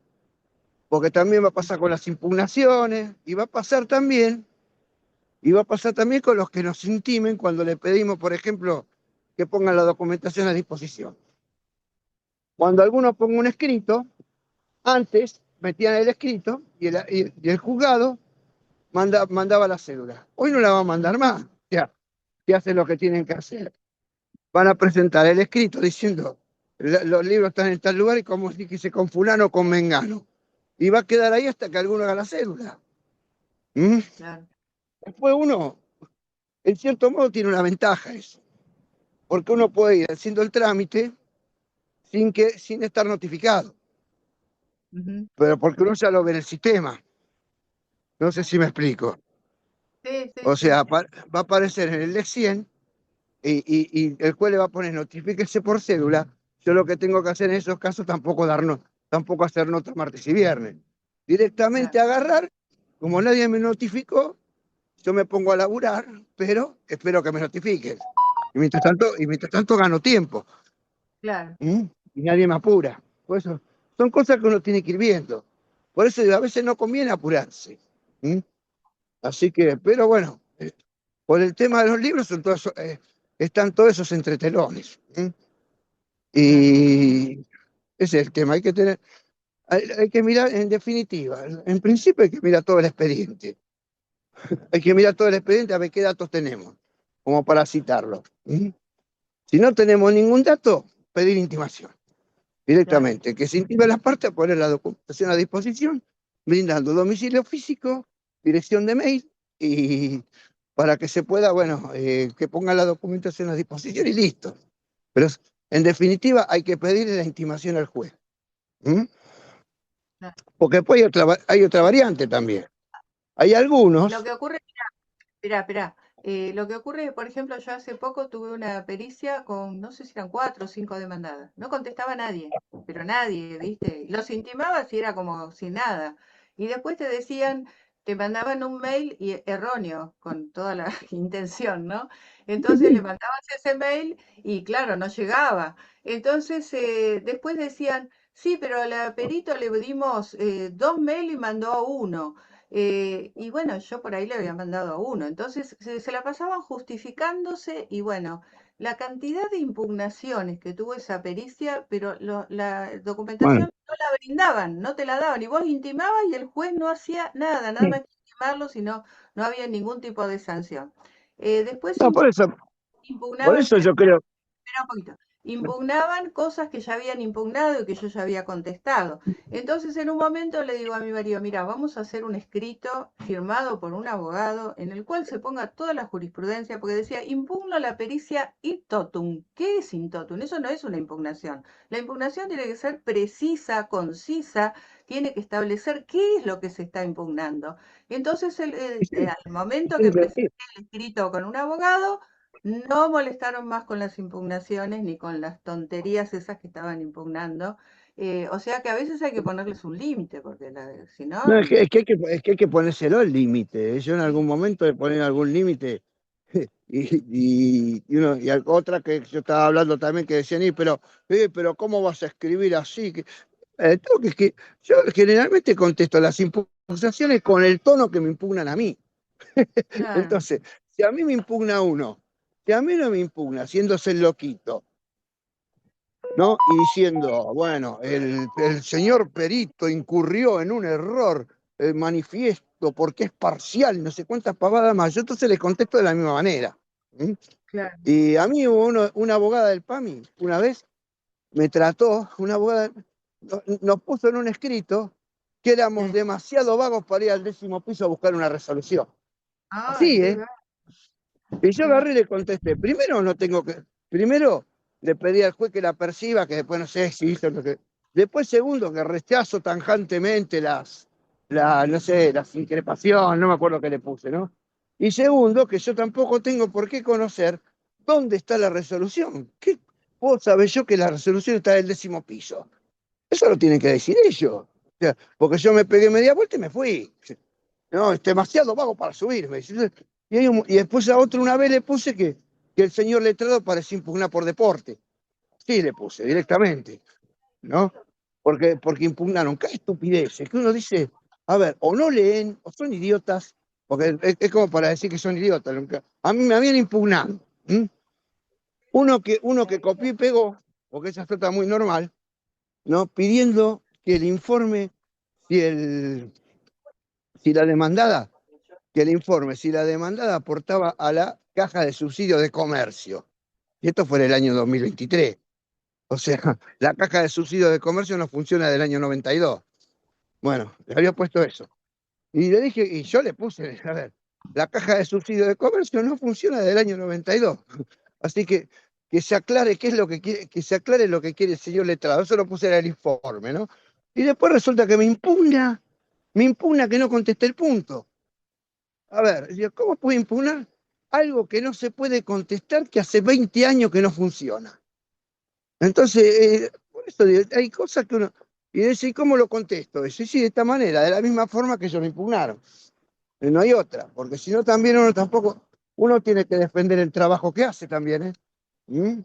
porque también va a pasar con las impugnaciones y va a pasar también con los que nos intimen cuando le pedimos, por ejemplo, que pongan la documentación a disposición. Cuando alguno ponga un escrito, antes metían el escrito y el juzgado mandaba la cédula. Hoy no la va a mandar más. Ya, que hacen lo que tienen que hacer. Van a presentar el escrito diciendo, los libros están en tal lugar y como si que con fulano o con mengano. Y va a quedar ahí hasta que alguno haga la cédula. ¿Mm? Claro, Después uno, en cierto modo, tiene una ventaja eso, porque uno puede ir haciendo el trámite sin estar notificado, ujú, pero porque uno ya lo ve en el sistema. No sé claro. si me explico. Sí, sí, O sí, sea, va a aparecer en el E100 y el juez le va a poner notifíquese por cédula. Yo lo que tengo que hacer en esos casos tampoco hacer nota martes y viernes. claro, Directamente agarrar, como nadie me notificó, yo me pongo a laburar, pero espero que me notifiquen. Y mientras tanto gano tiempo. claro. ¿Mm? Y nadie me apura. Por eso, son cosas que uno tiene que ir viendo. Por eso digo, a veces no conviene apurarse. ¿Mm? Así que, pero bueno, por el tema de los libros están todos esos entretelones. Claro. Y ese es el tema, hay que mirar, en definitiva, en principio hay que mirar todo el expediente. Hay que mirar todo el expediente a ver qué datos tenemos, como para citarlo. Si no tenemos ningún dato, pedir intimación Claro. directamente. Que se intime las partes, poner la documentación a disposición, brindando domicilio físico, dirección de mail, y para que se pueda, bueno, que pongan la documentación a disposición y listo. Pero en definitiva hay que pedirle la intimación al juez. Claro. Porque después hay otra variante también. Hay Lo algunos, que ocurre, espera, lo que ocurre, por ejemplo, yo hace poco tuve una pericia con, no sé si eran 4 o 5 demandadas. No contestaba nadie, pero nadie, ¿viste? Los intimabas y era como sin nada. Y después te decían, te mandaban un mail erróneo, con toda la intención, ¿no? Entonces le mandabas ese mail y claro, no llegaba. Entonces después decían, sí, pero al perito le dimos 2 mails y mandó a uno. Y bueno, yo por ahí le había mandado a uno. Entonces se la pasaban justificándose y bueno, la cantidad de impugnaciones que tuvo esa pericia, pero la bueno, documentación no la brindaban, no te la daban. Y vos intimabas y el juez no hacía nada, nada más que intimarlo, sino no había ningún tipo de sanción. Después no, por impugnaban, eso yo creo, espera un poquito. Impugnaban cosas que ya habían impugnado y que yo ya había contestado. Entonces, en un momento le digo a mi marido, mira, vamos a hacer un escrito firmado por un abogado en el cual se ponga toda la jurisprudencia, porque decía, impugno la pericia in totum. ¿Qué es in totum? Eso no es una impugnación. La impugnación tiene que ser precisa, concisa, tiene que establecer qué es lo que se está impugnando. Entonces, al momento que presenté el escrito con un abogado, no molestaron más con las impugnaciones ni con las tonterías esas que estaban impugnando. O sea que a veces hay que ponerles un límite, porque si no, no, es que hay que ponérselo el límite. Yo en algún sí, momento de poner algún límite, otra que yo estaba hablando también que decían, pero ¿cómo vas a escribir así? Yo generalmente contesto las impugnaciones con el tono que me impugnan a mí. claro, Entonces, si a mí me impugna uno, si a mí no me impugna, haciéndose el loquito, ¿no? Y diciendo, bueno, el señor perito incurrió en un error manifiesto porque es parcial, no sé cuántas pavadas más. Yo entonces le contesto de la misma manera. ¿Mm? claro, Y a mí hubo una abogada del PAMI, una vez me trató, una abogada, nos puso en un escrito que éramos sí. demasiado vagos para ir al 10º piso a buscar una resolución. Ay, Así, qué, ¿eh? Y yo qué va- agarré y le contesté, primero le pedí al juez que la perciba, que después no sé si hizo lo que. Después, segundo, que rechazo tajantemente no sé, las increpaciones, no me acuerdo qué le puse, ¿no? Y segundo, que yo tampoco tengo por qué conocer dónde está la resolución. ¿Qué puedo saber yo que la resolución está en el 10º piso? Eso lo tienen que decir ellos. O sea, porque yo me pegué media vuelta y me fui. No, es demasiado vago para subirme. Y después a otro una vez le puse que el señor letrado parecía impugnar por deporte. Sí, le puse directamente, ¿no? Porque impugnaron. Qué estupidez. Es que uno dice, a ver, o no leen, o son idiotas, porque es como para decir que son idiotas. A mí me habían impugnado. ¿M? Uno que copió y pegó, porque esa es muy normal, ¿no? Pidiendo que el informe, si, si la demandada que el informe si la demandada aportaba a la caja de subsidio de comercio. Y esto fue en el año 2023. O sea, la caja de subsidio de comercio no funciona del año 92. Bueno, le había puesto eso. Y le dije, y yo le puse, a ver, la caja de subsidio de comercio no funciona del año 92. Así que se aclare qué es lo que quiere, que se aclare lo que quiere el señor letrado. Eso lo puse en el informe, ¿no? Y después resulta que me impugna que no contesté el punto. A ver, ¿cómo puede impugnar algo que no se puede contestar que hace 20 años que no funciona? Entonces, por eso digo, hay cosas que uno. Y dice, ¿y cómo lo contesto? Dice, sí, de esta manera, de la misma forma que ellos lo impugnaron. No hay otra, porque si no también uno tampoco, uno tiene que defender el trabajo que hace también, ¿eh? ¿Mm?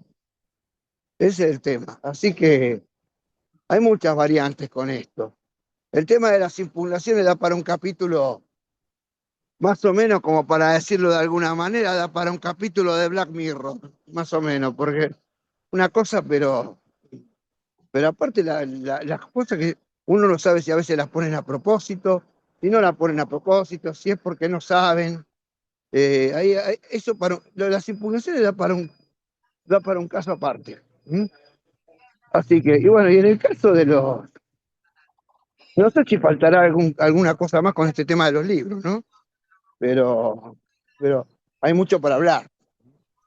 Ese es el tema. Así que hay muchas variantes con esto. El tema de las impugnaciones da para un capítulo, más o menos, como para decirlo de alguna manera, da para un capítulo de Black Mirror, más o menos, porque una cosa, pero aparte las cosas que uno no sabe si a veces las ponen a propósito, si no las ponen a propósito, si es porque no saben. Eso las impugnaciones da para un caso aparte. ¿Mm? Así que, y bueno, y en el caso de los, no sé si faltará alguna cosa más con este tema de los libros, ¿no? Pero hay mucho para hablar,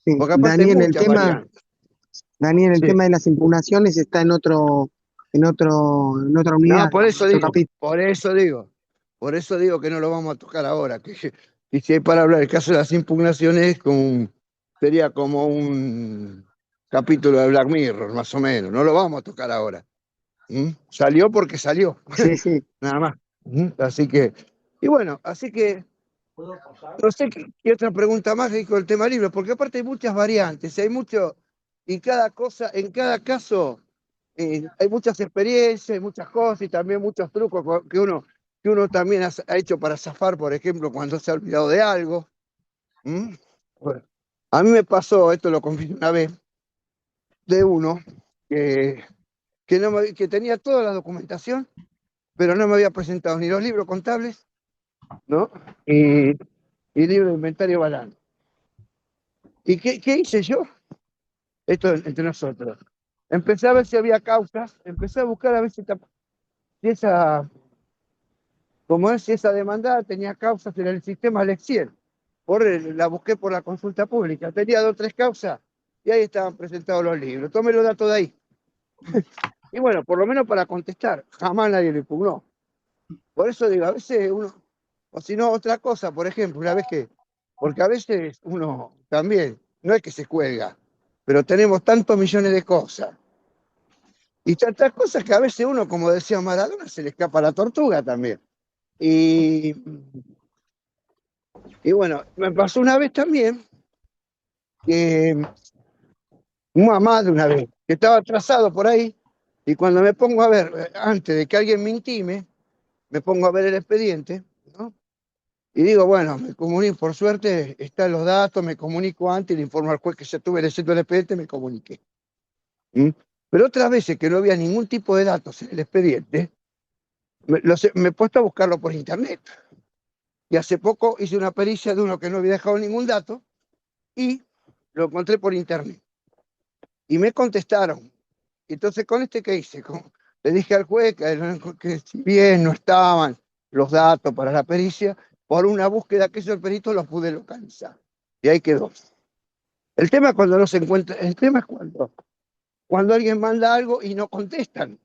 Sí. porque aparte hay muchas variantes. Daniel, el Sí. tema de las impugnaciones está en otra No, unidad, digamos, en otro capítulo. por eso digo que no lo vamos a tocar ahora, y si hay para hablar el caso de las impugnaciones, sería como un capítulo de Black Mirror, más o menos, no lo vamos a tocar ahora. ¿Mm? Salió porque salió, Sí, sí. nada más. Así que, y bueno, así que no sé qué otra pregunta más hay con el tema libre, porque aparte hay muchas variantes, hay mucho, y cada cosa, en cada caso, hay muchas experiencias, hay muchas cosas y también muchos trucos que uno también ha hecho para zafar, por ejemplo, cuando se ha olvidado de algo. ¿Mm? Bueno, a mí me pasó, esto lo confieso una vez, de uno que, que tenía toda la documentación, pero no me había presentado ni los libros contables, ¿no? Y libro de inventario balance. ¿Y qué hice yo? Esto entre nosotros. Empecé a ver si había causas, empecé a buscar a ver si esa, como es, si esa demanda tenía causas en el sistema Lexiel. La busqué por la consulta pública. Tenía 2 o 3 causas y ahí estaban presentados los libros. Tomé los datos de ahí. Y bueno, por lo menos para contestar, jamás nadie lo impugnó. Por eso digo, a veces uno, o si no, otra cosa, por ejemplo, porque a veces uno también, no es que se cuelga, pero tenemos tantos millones de cosas y tantas cosas que a veces uno, como decía Maradona, se le escapa la tortuga también. Y, y bueno, me pasó una vez también, que más de una vez, que estaba atrasado por ahí, y cuando me pongo a ver, antes de que alguien me intime, me pongo a ver el expediente, ¿no? Y digo, bueno, me comunico, por suerte están los datos, me comunico antes, le informo al juez que ya estuve leyendo el expediente, me comuniqué. ¿Mm? Pero otras veces que no había ningún tipo de datos en el expediente, me he puesto a buscarlo por internet. Y hace poco hice una pericia de uno que no había dejado ningún dato y lo encontré por internet. Y me contestaron. Entonces, ¿con este qué hice? Le dije al juez que si bien no estaban los datos para la pericia, por una búsqueda que hizo el perito los pude localizar. Y ahí quedó. El tema es cuando no se encuentra, el tema es cuando alguien manda algo y no contestan.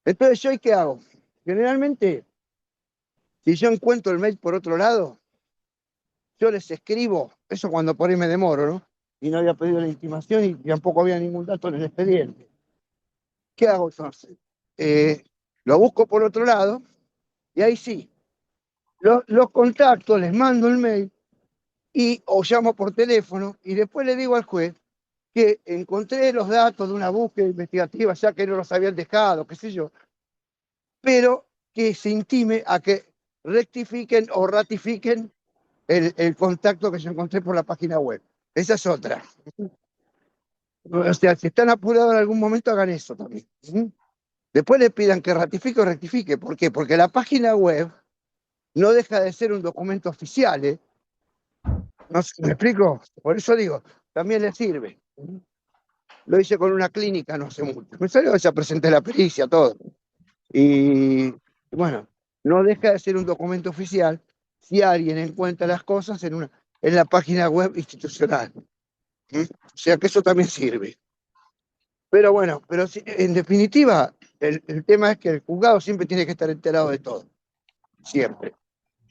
Entonces, ¿yo qué hago? Generalmente, si yo encuentro el mail por otro lado, yo les escribo, eso cuando por ahí me demoro, ¿no? Y no había pedido la intimación y tampoco había ningún dato en el expediente. ¿Qué hago entonces? Lo busco por otro lado y ahí sí, los contacto, les mando el mail o llamo por teléfono y después le digo al juez que encontré los datos de una búsqueda investigativa, ya que no los habían dejado, qué sé yo, pero que se intime a que rectifiquen o ratifiquen el contacto que yo encontré por la página web. Esa es otra. O sea, si están apurados en algún momento, hagan eso también. Después le pidan que ratifique o rectifique. ¿Por qué? Porque la página web no deja de ser un documento oficial, ¿eh? ¿No me explico? Por eso digo, también le sirve. Lo hice con una clínica no hace mucho. Me salió, ya presenté la pericia, todo. Y bueno, no deja de ser un documento oficial si alguien encuentra las cosas en la página web institucional. O sea que eso también sirve. Pero bueno, en definitiva, el tema es que el juzgado siempre tiene que estar enterado de todo. Siempre.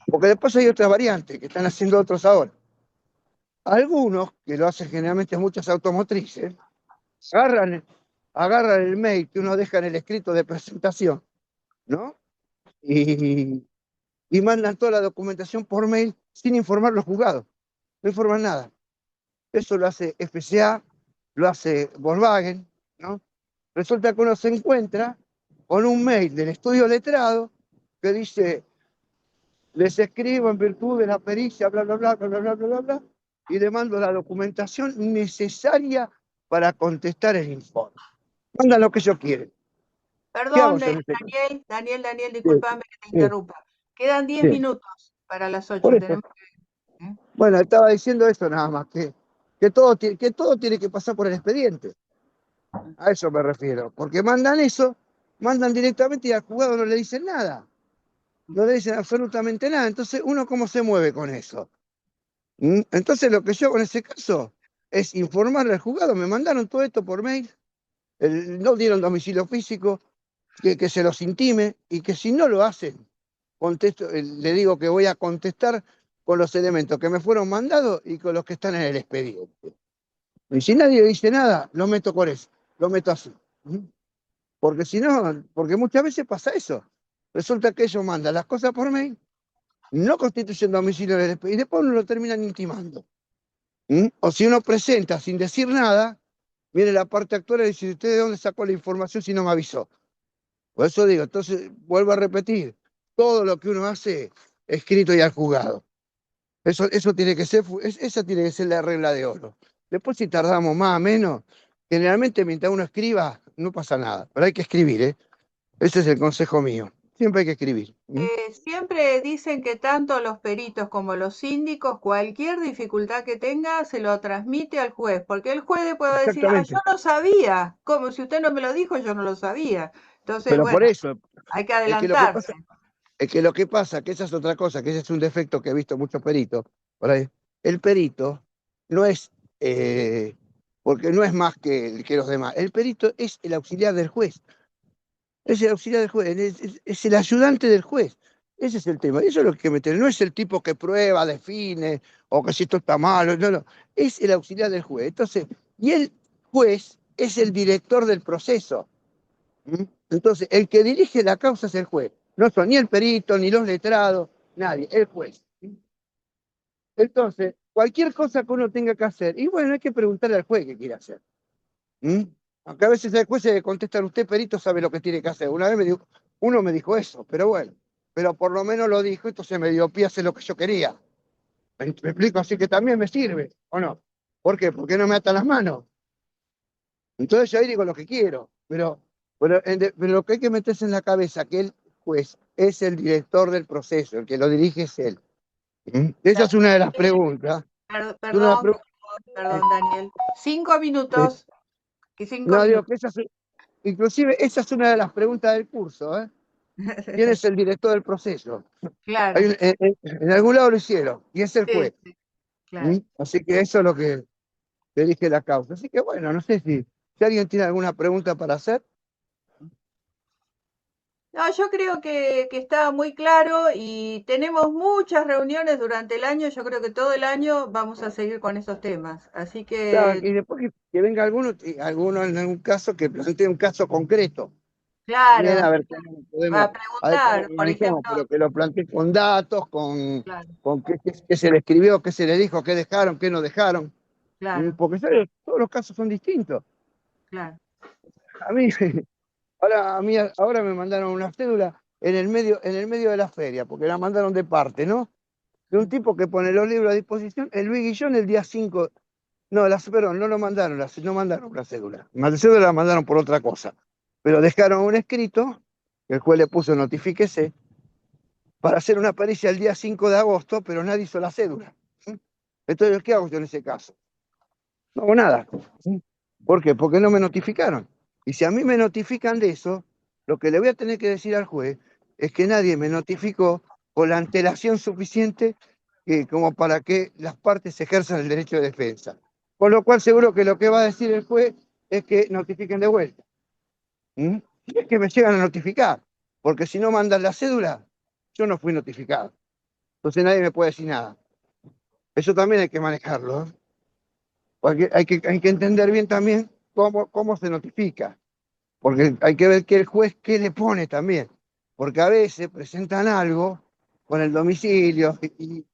Porque después hay otras variantes que están haciendo otros ahora. Algunos, que lo hacen generalmente muchas automotrices, agarran, agarran el mail que uno deja en el escrito de presentación, ¿no? Y, y mandan toda la documentación por mail sin informar a los juzgados. No informan nada. Eso lo hace FCA, lo hace Volkswagen, ¿no? Resulta que uno se encuentra con un mail del estudio letrado que dice, les escribo en virtud de la pericia, bla, bla, bla, bla, bla, bla, bla, bla, y le mando la documentación necesaria para contestar el informe. Mandan lo que ellos quieren. ¿Qué hago Perdón, yo en este caso? Daniel, Sí, discúlpame que te sí, interrumpa. Quedan 10 sí. minutos para las Por 8. eso. Tenemos que... ¿eh? Bueno, estaba diciendo eso nada más, que todo tiene que pasar por el expediente. A eso me refiero. Porque mandan eso, mandan directamente y al juzgado no le dicen nada. No le dicen absolutamente nada. Entonces, ¿uno cómo se mueve con eso? Entonces, lo que yo hago en ese caso es informarle al juzgado. Me mandaron todo esto por mail. No dieron domicilio físico, que se los intime y que si no lo hacen, contesto, le digo que voy a contestar con los elementos que me fueron mandados y con los que están en el expediente. Y si nadie dice nada, lo meto con eso, lo meto así. Porque si no, porque muchas veces pasa eso. Resulta que ellos mandan las cosas por mail, no constituyen domicilio en el expediente y después uno lo terminan intimando. O si uno presenta sin decir nada, viene la parte actual y dice, ¿usted de dónde sacó la información si no me avisó? Por eso digo, entonces vuelvo a repetir, todo lo que uno hace escrito y al juzgado. Eso tiene que ser, esa tiene que ser la regla de oro. Después si tardamos más o menos, generalmente mientras uno escriba no pasa nada, pero hay que escribir, ¿eh? Ese es el consejo mío. Siempre hay que escribir. Siempre dicen que tanto los peritos como los síndicos, cualquier dificultad que tenga, se lo transmite al juez, porque el juez puede decir, ah, yo Exactamente. no sabía, como si usted no me lo dijo, yo no lo sabía. Entonces, Pero por bueno, eso, hay que es que lo que adelantarse. pasa, es que lo que pasa, que esa es otra cosa, que ese es un defecto que he visto muchos peritos, por ahí. El perito no es, porque no es más que los demás. El perito es el auxiliar del juez. Es el auxiliar del juez, es el ayudante del juez. Ese es el tema. Eso es lo que hay que meter. No es el tipo que prueba, define, o que si esto está malo. No, no. Es el auxiliar del juez. Entonces, y el juez es el director del proceso. Entonces, el que dirige la causa es el juez. No son ni el perito, ni los letrados, nadie, el juez. Entonces, cualquier cosa que uno tenga que hacer, y bueno, hay que preguntarle al juez qué quiere hacer. ¿Mm? Aunque a veces el juez se contesta, usted perito sabe lo que tiene que hacer. Una vez uno me dijo eso, pero bueno, pero por lo menos lo dijo, entonces me dio pie a hacer lo que yo quería. ¿Me explico? Así que también me sirve, ¿o no? ¿Por qué? Porque no me atan las manos. Entonces yo ahí digo lo que quiero, pero lo que hay que meterse en la cabeza, que el juez es el director del proceso, el que lo dirige es él. Esa es una de las preguntas. Es una Perdón, pregunta. perdón, Daniel. 5 minutos. Y cinco No, digo minutos. que inclusive esa es una de las preguntas del curso, ¿eh? ¿Quién es el director del proceso? Claro, En algún lado lo hicieron, y es el sí, juez. sí, claro. Así que eso es lo que dirige la causa. Así que bueno, no sé si alguien tiene alguna pregunta para hacer. No, yo creo que está muy claro y tenemos muchas reuniones durante el año. Yo creo que todo el año vamos a seguir con esos temas. Así Claro, que, y después que venga alguno en algún caso que plantee un caso concreto. También a claro, ver va a a ver cómo preguntar, lo por manejamos, ejemplo, pero que lo plantee con datos, claro, con qué se le escribió, qué se le dijo, qué dejaron, qué no dejaron. claro, Porque ¿sabes? Todos los casos son distintos. claro. A mí, ahora me mandaron una cédula en el medio de la feria, porque la mandaron de parte, ¿no? De un tipo que pone los libros a disposición, el Luis Guillón el día 5. No, perdón, no lo mandaron, no mandaron la cédula. La cédula la mandaron por otra cosa. Pero dejaron un escrito, que el juez le puso notifíquese, para hacer una pericia el día 5 de agosto, pero nadie hizo la cédula. Entonces, ¿qué hago yo en ese caso? No hago nada. ¿Por qué? Porque no me notificaron. Y si a mí me notifican de eso, lo que le voy a tener que decir al juez es que nadie me notificó con la antelación suficiente como para que las partes ejerzan el derecho de defensa. Con lo cual seguro que lo que va a decir el juez es que notifiquen de vuelta. Y es que me llegan a notificar, porque si no mandan la cédula, yo no fui notificado. Entonces nadie me puede decir nada. Eso también hay que manejarlo, ¿eh? Porque hay que entender bien también cómo se notifica. Porque hay que ver que el juez qué le pone también. Porque a veces presentan algo con el domicilio y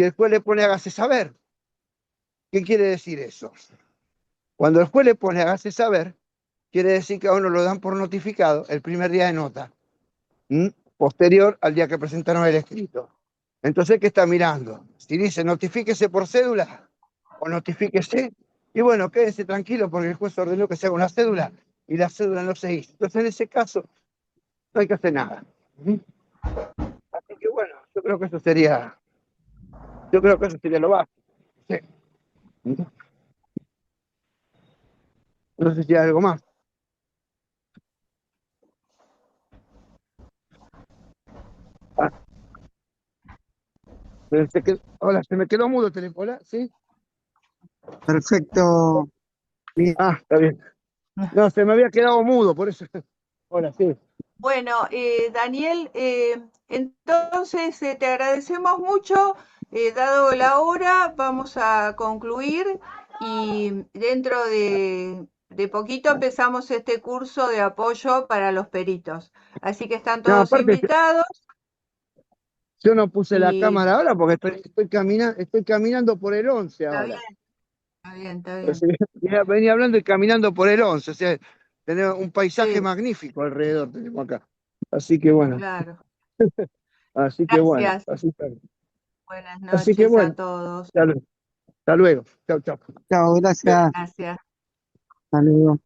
el juez le pone hágase saber. ¿Qué quiere decir eso? Cuando el juez le pone hágase saber, quiere decir que a uno lo dan por notificado el primer día de nota. ¿Mm? posterior al día que presentaron el escrito. Entonces, ¿qué está mirando? Si dice notifíquese por cédula o notifíquese, y bueno, quédese tranquilo porque el juez ordenó que se haga una cédula y la cédula no se hizo. Entonces, en ese caso, no hay que hacer nada. ¿Sí? Así que bueno, yo creo que eso sería lo básico. Sí. No sé si hay algo más. Ah, pero hola, se me quedó mudo el teléfono. Hola, ¿sí? Perfecto. Bien. Ah, está bien. No, se me había quedado mudo, por eso. Hola, sí. Bueno, Daniel, entonces te agradecemos mucho. Dado la hora, vamos a concluir y dentro de poquito empezamos este curso de apoyo para los peritos. Así que están No, todos aparte, invitados yo no puse la y cámara ahora porque estoy caminando por el 11 está bien, ahora. está bien, está O bien. sea, venía hablando y caminando por el 11. O sea, tenemos un paisaje Sí, magnífico alrededor, tenemos acá. Así que bueno, claro. así que bueno, Gracias. Buenas así que noches a bueno, todos. hasta luego. Hasta luego. Chau, chau. Chao, gracias. Gracias. Hasta luego.